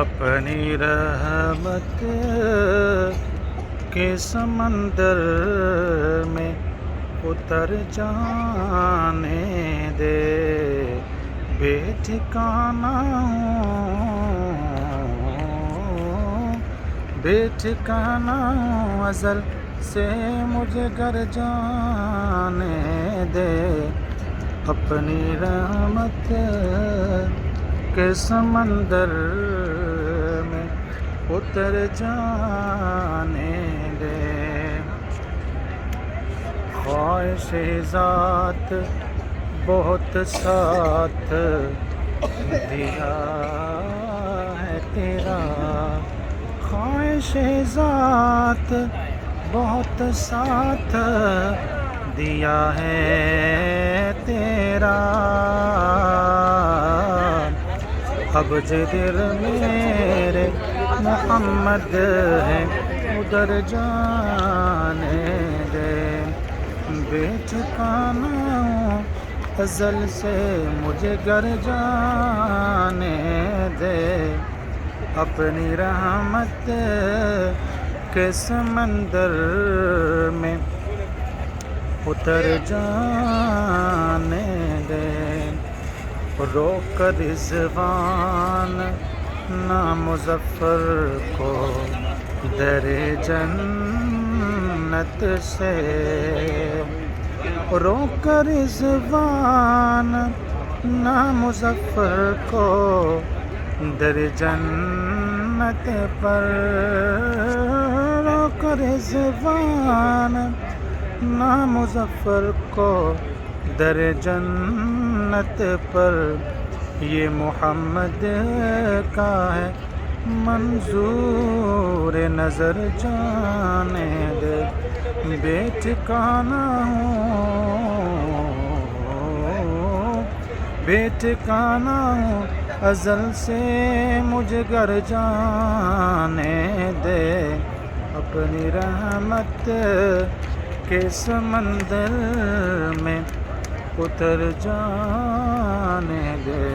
اپنی رحمت کے سمندر میں اتر جانے دے، بے ٹھکانہ ہوں، بے ٹھکانہ ہوں، ازل سے مجھے گر جانے دے، اپنی رحمت کے سمندر میں اتر جانے دے۔ خواہش ذات بہت ساتھ دیا ہے تیرا، خواہش ذات بہت ساتھ دیا ہے تیرا، اب جدھر میرے محمد ہے ادھر جانے دے، بے ٹھکانہ ہوں، ازل سے مجھے گر جانے دے، اپنی رحمت کے سمندر میں اتر جانے دے، روک رضوان نامظفر کو در جنت سے، روک رضوان نامظفر کو در جنت پر، روک رضوان نامظفر کو در جنت پر، یہ محمد کا ہے منظور نظر جانے دے، بے ٹھکانہ ہوں، بے ٹھکانہ ہوں، ازل سے مجھے گر جانے دے، اپنی رحمت کے سمندر میں اتر جانے دے۔